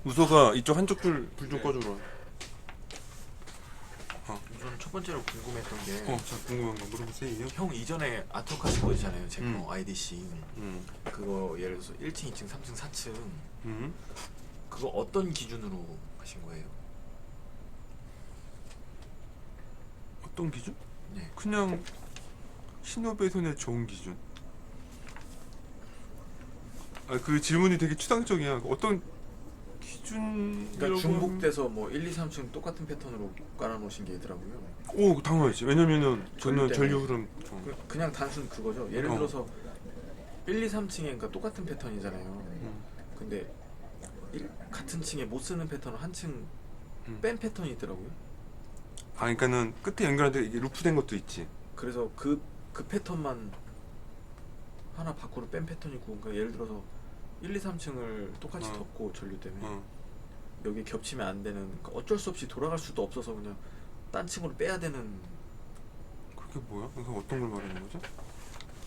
우서가 이쪽 한쪽 줄 불 좀 네. 꺼주라. 우선 첫 번째로 궁금했던 게 자 궁금한 거 물어보세요. 형 이전에 아트워크 하신 거 있잖아요. 제 음. 거 IDC 그거 예를 들어서 1층, 2층, 3층, 4층 그거 어떤 기준으로 하신 거예요? 어떤 기준? 네. 그냥 신호배선의 좋은 기준. 그 질문이 되게 추상적이야. 어떤 기준이라고 그러니까 중복돼서 뭐 1, 2, 3층 똑같은 패턴으로 깔아놓으신 게 있더라고요. 오 당연하지. 왜냐면은 저는 전류 전류 때문에. 흐름. 그냥 단순 그거죠. 예를 어. 들어서 1, 2, 3층에 그러니까 똑같은 패턴이잖아요. 근데 같은 층에 못 쓰는 패턴을 한 층 뺀 패턴이 있더라고요. 그러니까는 끝에 연결하는데 이게 루프된 것도 있지. 그래서 그 패턴만 하나 밖으로 뺀 패턴이 있고, 그러니까 예를 들어서 1, 2, 3층을 똑같이 덮고 전류 때문에 여기 겹치면 안 되는, 그러니까 어쩔 수 없이 돌아갈 수도 없어서 그냥 딴 층으로 빼야 되는. 그게 뭐야? 그러니까 어떤 걸 말하는 거죠?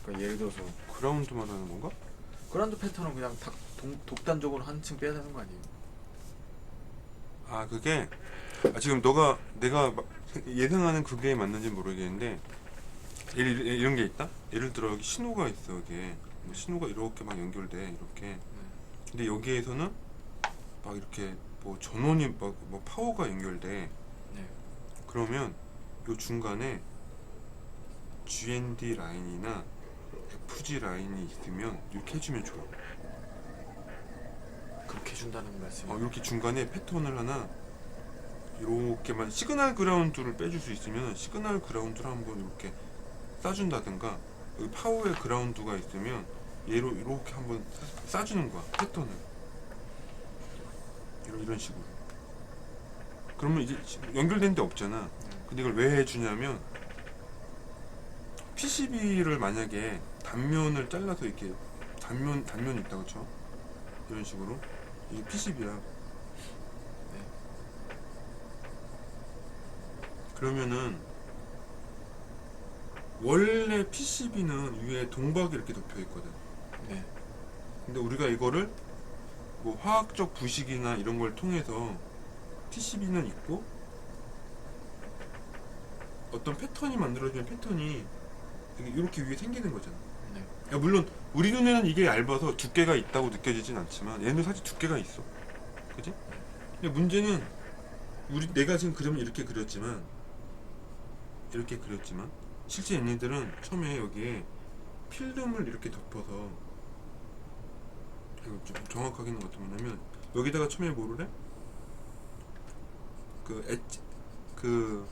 그러니까 예를 들어서 그라운드 말하는 건가? 그라운드 패턴은 그냥 독단적으로 한 층 빼야 되는 거 아니에요? 그게 지금 내가 예상하는 그게 맞는지 모르겠는데 이런 게 있다? 예를 들어 여기 신호가 있어. 이게 뭐 신호가 이렇게 막 연결돼 이렇게. 근데 여기에서는 막 이렇게 뭐 전원이 막 뭐 파워가 연결돼. 네. 그러면 요 중간에 GND 라인이나 FG 라인이 있으면 이렇게 해주면 좋아. 그렇게 해준다는 말씀. 이렇게 중간에 패턴을 하나 이렇게만 시그널 그라운드를 빼줄 수 있으면 시그널 그라운드를 한번 이렇게 싸준다든가, 여기 파워의 그라운드가 있으면 얘로 이렇게 한번 싸주는 거야, 패턴을. 이런 식으로. 그러면 이제 연결된 데 없잖아. 근데 이걸 왜 해주냐면 PCB를 만약에 단면을 잘라서 이렇게 단면이 있다, 그쵸? 이런 식으로 이게 PCB야. 그러면은 원래 PCB는 위에 동박이 이렇게 덮여 있거든. 네. 근데 우리가 이거를 뭐 화학적 부식이나 이런 걸 통해서 PCB는 있고 어떤 패턴이 만들어지면 패턴이 이렇게 위에 생기는 거잖아. 네. 물론 우리 눈에는 이게 얇아서 두께가 있다고 느껴지진 않지만 얘는 사실 두께가 있어. 그지? 근데 문제는 내가 지금 그림을 이렇게 그렸지만 실제 얘네들은 처음에 여기에 필름을 이렇게 덮어서, 이거 좀 정확하게는 어떻게 보냐면 여기다가 처음에 뭐를 해? 그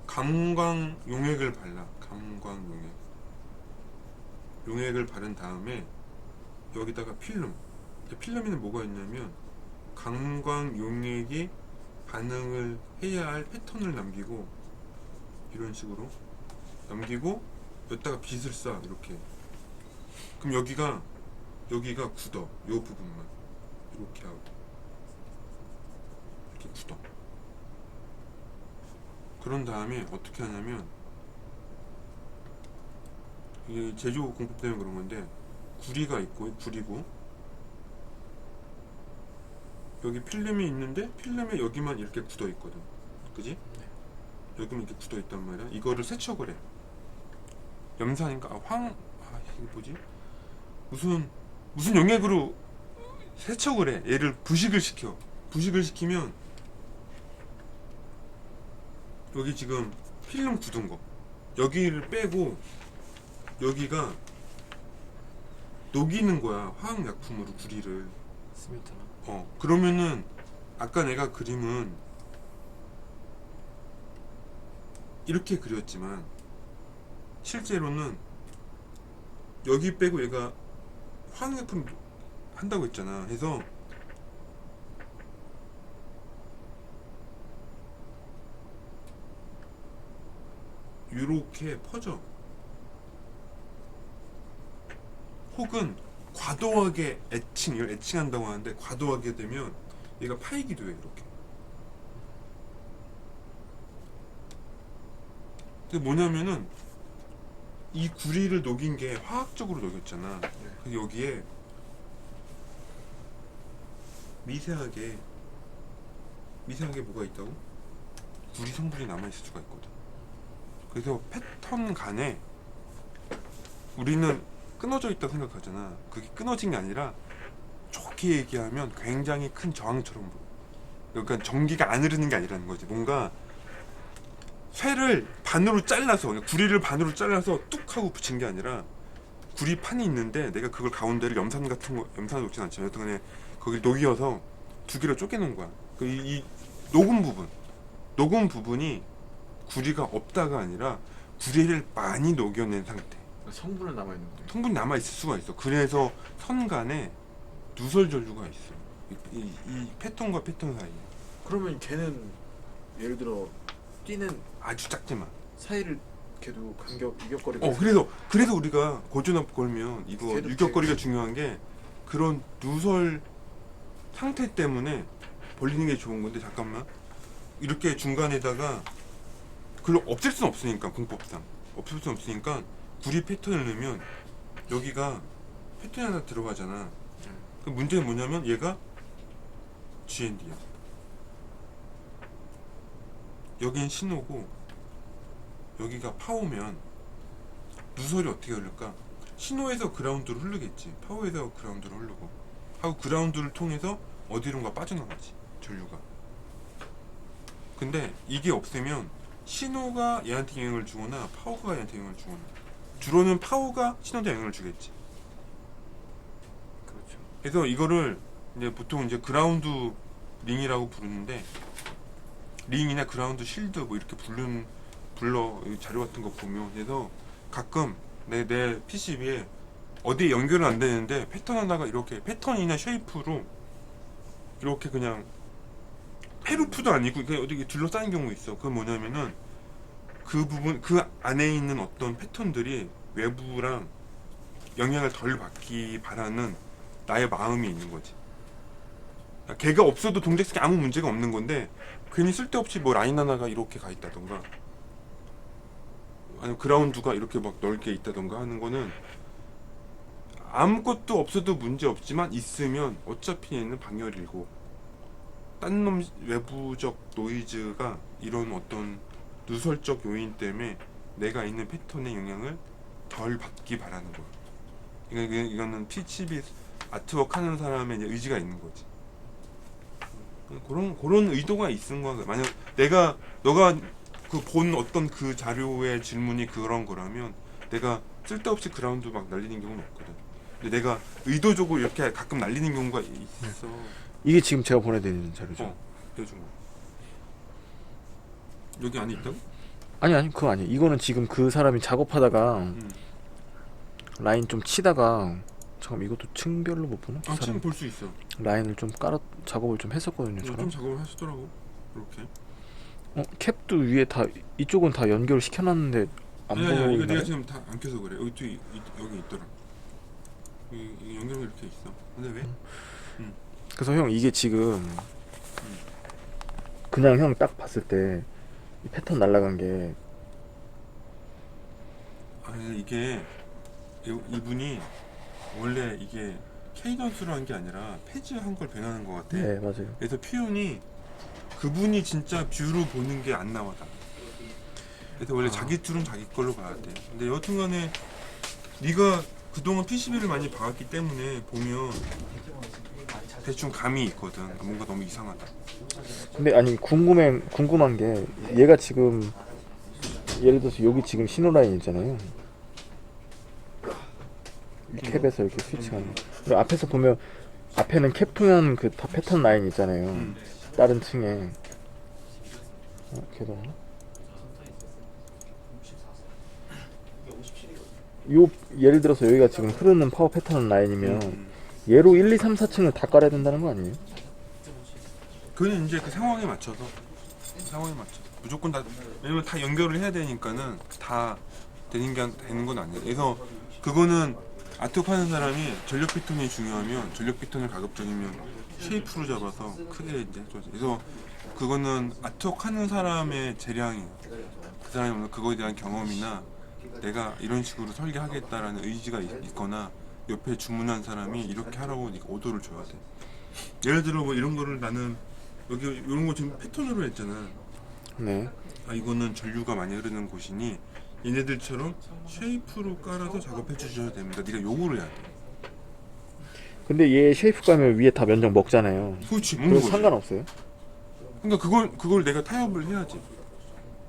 감광 용액을 발라. 감광 용액을 바른 다음에 여기다가 필름에는 뭐가 있냐면 감광 용액이 반응을 해야 할 패턴을 남기고, 이런 식으로 남기고 여기다가 빛을 쏴. 이렇게. 그럼 여기가 굳어. 요 부분만 이렇게 하고 이렇게 굳어. 그런 다음에 어떻게 하냐면, 이게 제조 공법 때문에 그런 건데, 구리가 있고 구리고 여기 필름이 있는데 필름에 여기만 이렇게 굳어 있거든. 그지? 여기만 이렇게 굳어 있단 말이야. 이거를 세척을 해. 염산인가? 이게 뭐지? 무슨 용액으로 세척을 해. 얘를 부식을 시켜. 부식을 시키면 여기 지금 필름 굳은 거 여기를 빼고 여기가 녹이는 거야. 화학약품으로 구리를. 스밀트나. 그러면은 아까 내가 그림은 이렇게 그렸지만 실제로는 여기 빼고 얘가 화학약품 한다고 했잖아. 해서 이렇게 퍼져. 혹은 과도하게 이걸 애칭한다고 하는데, 과도하게 되면 얘가 파이기도 해. 이렇게. 근데 뭐냐면은 이 구리를 녹인 게 화학적으로 녹였잖아. 그래서 여기에 미세하게 뭐가 있다고? 구리 성분이 남아있을 수가 있거든. 그래서 패턴 간에 우리는 끊어져 있다고 생각하잖아. 그게 끊어진 게 아니라 좋게 얘기하면 굉장히 큰 저항처럼 보여. 그러니까 전기가 안 흐르는 게 아니라는 거지. 뭔가 쇠를 반으로 잘라서, 구리를 반으로 잘라서 뚝 하고 붙인 게 아니라 구리판이 있는데 내가 그걸 가운데를 염산 같은 거, 염산을 놓진 않지만 여튼간에 거기 녹여서 두 개로 쪼개놓은 거야. 이 녹은 부분이 구리가 없다가 아니라 구리를 많이 녹여낸 상태. 성분은 남아 있는 거예요. 성분이 남아 있을 수가 있어. 그래서 선간에 누설 전류가 있어. 이 패턴과 패턴 사이에. 그러면 걔는 예를 들어 뛰는 아주 작지만. 사이를 걔도 유격거리가 그래서 우리가 고전압 걸면 이거 걔도 유격거리가 중요한 게 그런 누설 상태 때문에 벌리는 게 좋은 건데, 잠깐만. 이렇게 중간에다가 그걸 없앨 수는 없으니까, 공법상 없앨 수는 없으니까 구리 패턴을 넣으면 여기가 패턴이 하나 들어가잖아. 그 문제는 뭐냐면 얘가 GND야. 여긴 신호고 여기가 파워면 누설이 어떻게 흐를까? 신호에서 그라운드로 흐르겠지. 파워에서 그라운드로 흐르고 하고 그라운드를 통해서 어디론가 빠져나가지, 전류가. 근데 이게 없으면 신호가 얘한테 영향을 주거나 파워가 얘한테 영향을 주거나, 주로는 파워가 신호한테 영향을 주겠지. 그렇죠. 그래서 이거를 이제 보통 이제 그라운드 링이라고 부르는데, 링이나 그라운드 실드 뭐 이렇게 불러 자료 같은 거 보면. 그래서 가끔 내 PCB에 어디에 연결은 안 되는데 패턴 하나가 이렇게 패턴이나 쉐이프로 이렇게 그냥 페루프도 아니고 그냥 어디 둘러싸인 경우 있어. 그건 뭐냐면은 그 부분, 그 안에 있는 어떤 패턴들이 외부랑 영향을 덜 받기 바라는 나의 마음이 있는 거지. 걔가 없어도 동작색이 아무 문제가 없는 건데 괜히 쓸데없이 뭐 라인 하나가 이렇게 가 있다던가 아니면 그라운드가 이렇게 막 넓게 있다던가 하는 거는 아무것도 없어도 문제 없지만 있으면 어차피 얘는 방열이고 딴 놈 외부적 노이즈가 이런 어떤 누설적 요인 때문에 내가 있는 패턴의 영향을 덜 받기 바라는 거야. 이거는 PCB 아트워크 하는 사람의 이제 의지가 있는 거지. 그런 의도가 있은 거야. 만약 너가 그 본 어떤 그 자료의 질문이 그런 거라면 내가 쓸데없이 그라운드 막 날리는 경우는 없거든. 근데 내가 의도적으로 이렇게 가끔 날리는 경우가 있어. 이게 지금 제가 보내드리는 자료죠. 해준 거. 여기 안에 있다고? 아니 그거 아니에요. 이거는 지금 그 사람이 작업하다가 라인 좀 치다가, 잠깐 이것도 층별로 못 보나? 그 지금 볼 수 있어. 라인을 좀 깔아 작업을 좀 했었거든요. 좀 저랑. 작업을 하시더라고. 이렇게. 캡도 위에 다 이쪽은 다 연결을 시켜놨는데 안 아니, 보이나요? 이거 내가 지금 다 안 켜서 그래. 여기 있더라. 이 연결이 이렇게 있어. 근데 왜? 그래서 형 이게 지금 그냥 형 딱 봤을 때 이 패턴 날라간 게, 아니 이게 이분이 원래 이게 케이던스로 한 게 아니라 페이지한 걸 변하는 것 같아. 네 맞아요. 그래서 표현이 그분이 진짜 뷰로 보는 게 안 나와. 그래서 원래 자기 툴은 자기 걸로 봐야 돼. 근데 여튼간에 네가 그동안 PCB를 많이 봐왔기 때문에 보면 대충 감이 있거든. 뭔가 너무 이상하다. 근데 아니 궁금한 게, 얘가 지금 예를 들어서 여기 지금 신호 라인 있잖아요. 이 캡에서 이렇게 스위칭하는 거. 그리고 앞에서 보면 앞에는 캡 통한 그 다 패턴 라인 있잖아요. 다른 층에. 걔도 없나? 요 예를 들어서 여기가 지금 흐르는 파워 패턴 라인이면 얘로 1, 2, 3, 4층을 다 깔아야 된다는 거 아니에요? 그는 이제 그 상황에 맞춰서 무조건 다, 왜냐면 다 연결을 해야 되니까는 다 되는 건 아니에요. 그래서 그거는 아트워크 하는 사람이 전력 패턴이 중요하면 전력 패턴을 가급적이면 쉐이프로 잡아서 크게 이제 해줘야지. 그래서 그거는 아트워크 하는 사람의 재량이에요. 그 사람이 그거에 대한 경험이나 내가 이런 식으로 설계하겠다라는 의지가 있거나 옆에 주문한 사람이 이렇게 하라고 오더를 줘야 돼. 예를 들어 뭐 이런 거를 나는 여기 이런 거 지금 패턴으로 했잖아. 네. 아 이거는 전류가 많이 흐르는 곳이니 얘네들처럼 쉐이프로 깔아서 작업해 주셔야 됩니다. 네가 요구를 해야 돼. 근데 얘 쉐이프 가면 위에 다 면적 먹잖아요. 그렇지 먹는 그래서 거지. 상관없어요? 그러니까 그걸 내가 타협을 해야지.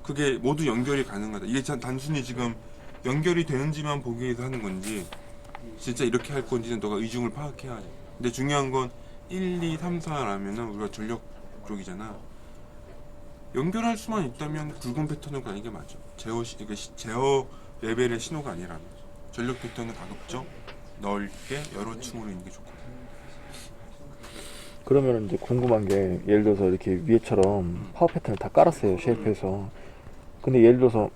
그게 모두 연결이 가능하다. 이게 단순히 지금 연결이 되는지만 보기 위해서 하는 건지 진짜 이렇게 할 건지는 너가 의중을 파악해야지. 근데 중요한 건 1, 2, 3, 4라면은 우리가 전력 쪽이잖아. 연결할 수만 있다면 굵은 패턴을 가는 게 맞아. 제어 레벨의 신호가 아니라면 전력 패턴은 가급적 넓게 여러 층으로 있는 게 좋거든. 그러면 이제 궁금한 게 예를 들어서 이렇게 위에처럼 파워 패턴을 다 깔았어요 쉐이프에서. 근데 예를 들어서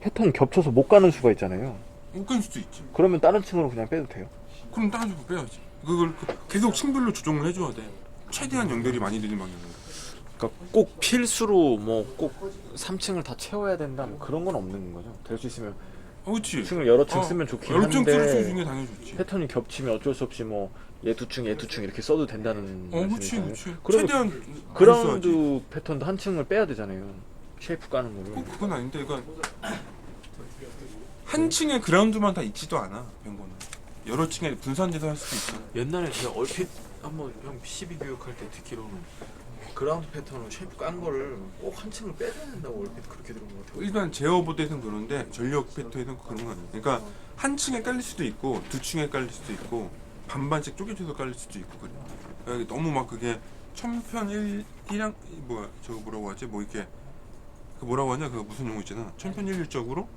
패턴 겹쳐서 못 가는 수가 있잖아요. 못 갈 수도 있지. 그러면 다른 층으로 그냥 빼도 돼요? 그럼 다른 쪽으로 빼야지. 그걸 계속 층별로 조정을 해줘야 돼. 최대한 연결이 많이 되는 방향으로. 그러니까 꼭 필수로 뭐 꼭 3층을 다 채워야 된다 뭐 그런 건 없는 거죠. 될 수 있으면 그렇지. 층을 여러 층 쓰면 좋긴 여러 층 쓸 한데 중에 당연히 좋지. 패턴이 겹치면 어쩔 수 없이 뭐 얘 두 층, 얘 두 층 이렇게 써도 된다는 그렇지, 말씀이잖아요. 그렇지. 그러면 최대한 많이 써야지. 그라운드 패턴도 한 층을 빼야 되잖아요. 쉐이프 까는 거를. 꼭 그건 아닌데, 그러니까 한 층에 그라운드만 다 있지도 않아. 뱅고는 여러 층에 분산돼서 할 수도 있어. 옛날에 제가 얼핏 한번 형 PCB 교육할 때 듣기로는 그라운드 패턴으로 쉐이프 깐 거를 꼭 한 층을 빼줘야 된다고 얼핏 그렇게 들은 것 같아요. 일반 제어보드에서는 그런데 전력 패턴에서는 그런 거 아니야. 그러니까 한 층에 깔릴 수도 있고 두 층에 깔릴 수도 있고 반반씩 쪼개져서 깔릴 수도 있고 그래. 그러니까 너무 막 그게 천편일양 뭐야 저거 뭐라고 하지? 뭐 이렇게 그 뭐라고 하냐? 그거 무슨 용어 있잖아. 천편일률적으로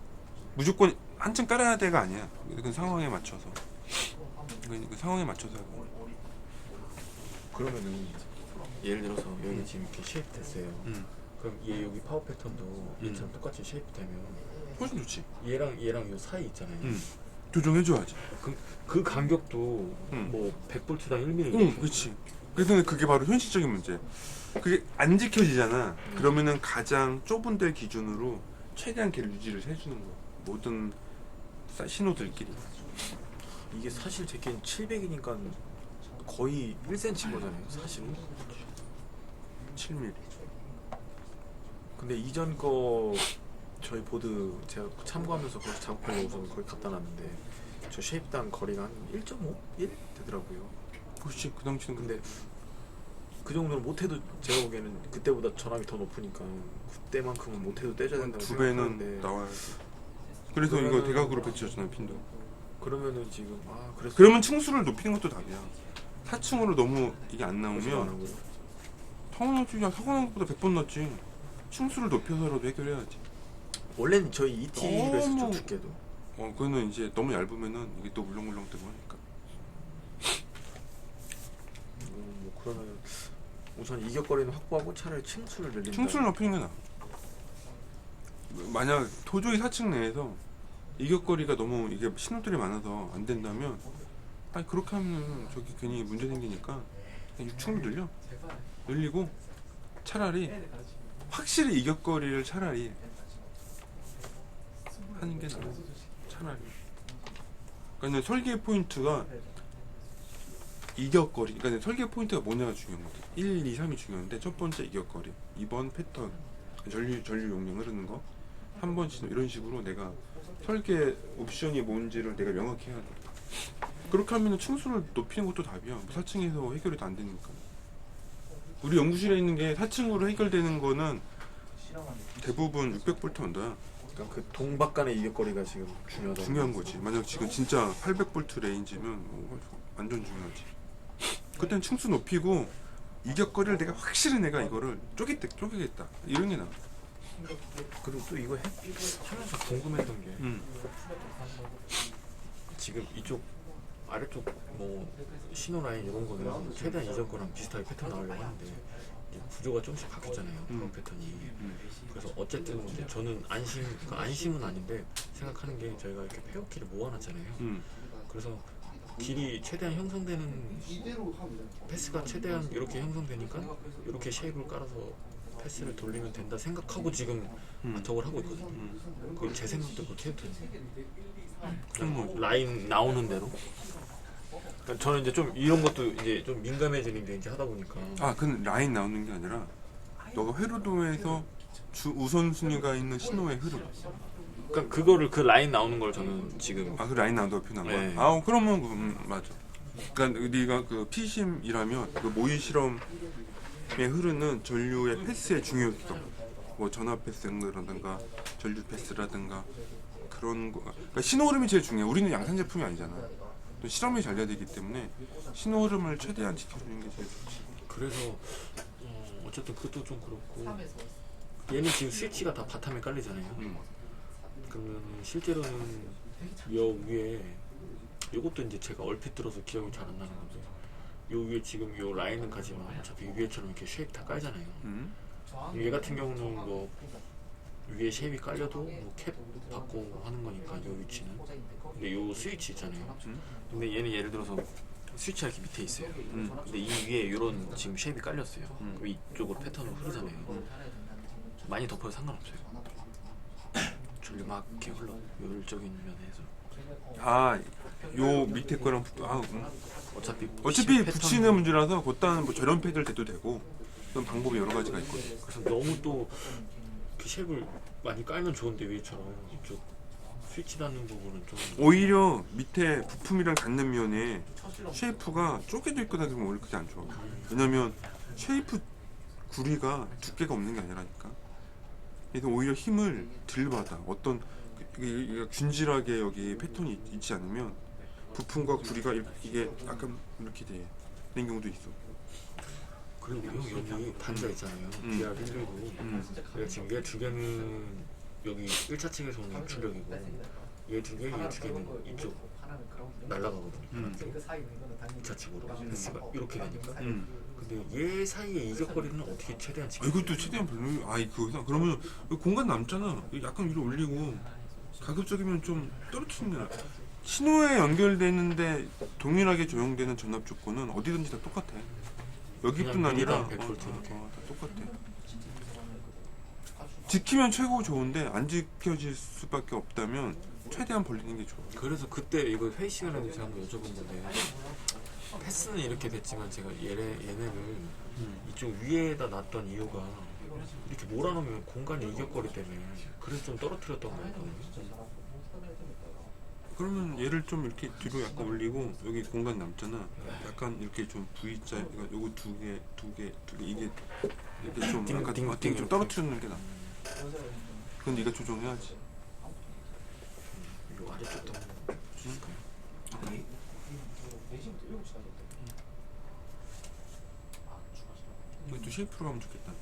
무조건 한 층 깔아야 돼가 아니야. 그 상황에 맞춰서. 그 상황에 맞춰서 하고. 그러면은 예를 들어서 여기 지금 이렇게 쉐이프 됐어요. 그럼 얘 여기 파워 패턴도 얘처럼 똑같이 쉐이프 되면 훨씬 좋지. 얘랑 요 사이 있잖아요. 조정해줘야지. 그 간격도 뭐 100볼트당 1mm. 그렇지. 그래서 그게 바로 현실적인 문제. 그게 안 지켜지잖아. 그러면은 가장 좁은 데 기준으로 최대한 걔를 유지를 해주는 거야. 모든 신호들끼리. 이게 사실 제겐 700이니까 거의 1cm 거잖아요. 사실은. 7mm. 근데 이전 거 저희 보드 제가 참고하면서 거기 작업하려고서 거기 갖다 놨는데 저 쉐입당 거리가 한 1.5? 1 되더라고요. 그렇지. 그 당시는 근데 그 정도는 못해도 제가 보기에는 그때보다 전압이 더 높으니까 그때만큼은 못해도 떼줘야 된다고 두 배는 생각하는데 나와야 돼. 그래서 이거 그러면은- 대각으로 배치했잖아 핀도. 그러면은 지금 그래서 그러면 층수를 높이는 것도 답이야. 4층으로 너무 이게 안 그래서 안 나오면 한 거죠. 당연하지. 야 사고 난 것보다 100번 낫지. 층수를 높여서라도 해결해야지. 원래는 저희 ET를 너무- 좀 두께도 그거는 이제 너무 얇으면은 이게 또 물렁물렁 뜨고 하니까. 뭐 그러면 우선 이격거리는 확보하고 차라리 층수를 늘린다. 층수를 높이는 게 나아. 만약 도저히 4층 내에서 이격거리가 너무 이게 신호들이 많아서 안 된다면 아니 그렇게 하면 저기 괜히 문제 생기니까 그냥 6층으로 늘리고 차라리 확실히 이격거리를 차라리 하는 게 나아. 차라리. 그러니까 설계 포인트가 이격거리. 그러니까 설계 포인트가 뭐냐가 중요한 거지. 1, 2, 3이 중요한데 첫 번째 이격거리, 2번 패턴, 전류 용량 흐르는 거, 3번 신호 이런 식으로 내가 설계 옵션이 뭔지를 내가 명확히 해야 돼. 그렇게 하면 층수를 높이는 것도 답이야. 4층에서 해결이 다 안 되니까. 우리 연구실에 있는 게 4층으로 해결되는 거는 대부분 600V 언더야. 그러니까 그 동박 간의 이격거리가 지금 중요한 거지. 만약 지금 진짜 800V 레인지면 완전 중요하지. 그땐 층수 높이고 이격거리를 내가 확실히 내가 이거를 쪼개겠다. 이런 게 나아. 그리고 또 이거 하면서 궁금했던 게 지금 이쪽 아래쪽 뭐 신호 라인 이런 거는 최대한 이전 거랑 비슷하게 패턴 나오려고 하는데 이제 구조가 조금씩 바뀌었잖아요. 그런 패턴이. 그래서 어쨌든 이제 저는 안심은 아닌데 생각하는 게 저희가 이렇게 페어키를 모아놨잖아요. 그래서 길이 최대한 형성되는 패스가 최대한 이렇게 형성되니까 이렇게 쉐입을 깔아서 패스를 돌리면 된다 생각하고 지금 저걸 하고 있거든요. 그걸 제 생각도 그렇게 해도 돼요. 그냥 뭐 라인 나오는 대로. 그러니까 저는 이제 좀 이런 것도 이제 좀 민감해지는 게 이제 하다 보니까. 아, 그 라인 나오는 게 아니라 너가 회로도에서 우선순위가 있는 신호의 흐름. 그러니까 그거를 그 라인 나오는 걸 저는 지금 아, 그 라인 나온다고 표현한 거야? 네. 아, 그러면 맞아. 그러니까 네가 그 피심이라면 그 모의 실험에 흐르는 전류의 패스의 중요성, 뭐 전압 패스라든가 전류 패스라든가 그런 거. 그러니까 신호 흐름이 제일 중요해. 우리는 양산 제품이 아니잖아. 또 실험이 잘 돼야 되기 때문에 신호 흐름을 최대한 지켜주는 게 제일 좋지. 그래서 어쨌든 그것도 좀 그렇고 얘는 지금 스위치가 다 바텀에 깔리잖아요. 그러면 실제로는 여 위에 이것도 이제 제가 얼핏 들어서 기억이 잘 안 나는 건데 요 위에 지금 요 라인은 가지만 어차피 위에처럼 이렇게 쉐입 다 깔잖아요. 얘 같은 경우는 뭐 위에 쉐입이 깔려도 뭐 캡 받고 하는 거니까 요 위치는. 근데 요 스위치 있잖아요. 근데 얘는 예를 들어서 스위치가 이렇게 밑에 있어요. 근데 이 위에 요런 지금 쉐입이 깔렸어요. 그럼 이쪽으로 패턴으로 흐르잖아요. 많이 덮어도 상관없어요. 전류 막 이렇게 흘러 요율적인 면에서. 아, 요 밑에 거랑 어차피 붙이는 문제라서 그딴 뭐 저렴 패드를 대도 되고 그런 방법이 여러 가지가 있거든. 그래서 너무 또 그 쉐입을 많이 깔면 좋은데 위에처럼 이쪽 스위치 닿는 부분은 좀 오히려 밑에 부품이랑 닿는 면에 쉐이프가 쪼개져 있고 다니면 오히려 그게 안 좋아. 왜냐면 쉐이프 구리가 두께가 없는 게 아니라니까. 그래서 오히려 힘을 덜 받아. 어떤 이게 균질하게 여기 패턴이 있지 않으면 부품과 구리가 이게 약간 이렇게 되는 경우도 있어. 그리고 여기 단자 있잖아요. DR 119. 내가 지금 얘 두 개는 여기 1차 층에서 오는 출력이고 얘 두 개는 이쪽 날아가거든요. 2차 층으로 패스가 이렇게 되니까. 근데 얘 사이의 이격거리는 어떻게 최대한 지켜? 이것도 최대한 별로. 그거다. 그러면 공간 남잖아. 약간 위로 올리고 가급적이면 좀 떨어뜨리는. 신호에 연결되는데 동일하게 조형되는 전압 조건은 어디든지 다 똑같아. 여기뿐 아니라 100V 이렇게. 다 똑같아. 지키면 최고 좋은데 안 지켜질 수밖에 없다면 최대한 벌리는 게 좋아. 그래서 그때 이거 회의 시간에도 제가 한번 여쭤본 건데 패스는 이렇게 됐지만 제가 얘네를 이쪽 위에다 놨던 이유가 이렇게 몰아놓으면 공간이 이격거리 때문에 그래서 좀 떨어뜨렸던 거였거든요. 그러면 얘를 좀 이렇게 뒤로 약간 올리고 여기 공간 남잖아. 약간 이렇게 좀 V자, 그러니까 요거 두 개 이게 이렇게 좀 약간 좀 떨어뜨리는 게 나. 그건 네가 조정해야지. 이거 아래쪽도 한번 주실까요? 이것도 쉐이프로 하면 좋겠다.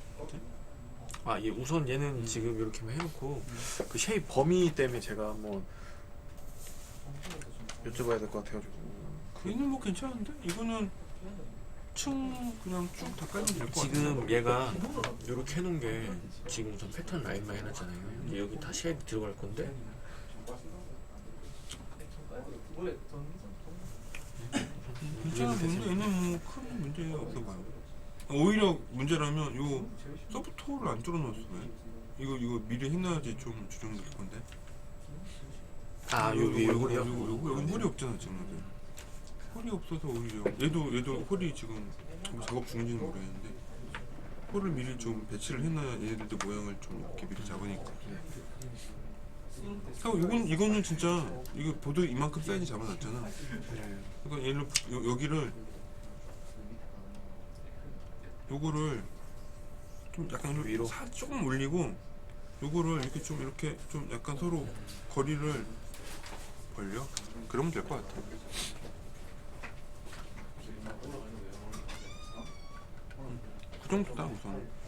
아, 우선 얘는 지금 이렇게만 해놓고 그 쉐입 범위 때문에 제가 한번 여쭤봐야 될 것 같아가지고. 얘는 뭐 괜찮은데? 이거는 층 그냥 쭉 다 깔면 될 것 같아. 지금 얘가 이렇게 해놓은 게 지금 우선 패턴 라인만 해놨잖아요. 근데 여기 다 쉐입이 들어갈 건데 괜찮아 보이는데 얘는 뭐 큰 문제 없어 봐요. 오히려 문제라면 요 소프트홀을 안 뚫어놨어. 왜? 이거 미리 해놔야지 좀 조정될 건데. 요 위에 홀이요? 여기 홀이 없잖아 지금. 홀이 없어서 오히려 얘도 홀이 지금 뭐 작업 중인지는 모르겠는데 홀을 미리 좀 배치를 해놔야 얘들도 모양을 좀 이렇게 미리 잡으니까. 이거는 진짜 이거 보드 이만큼 사이즈 잡아놨잖아. 그러니까 얘를 여기를 요거를 좀 약간 위로? 조금 올리고 요거를 이렇게 좀 약간 서로 거리를 벌려? 그러면 될 것 같아. 그 정도다 우선.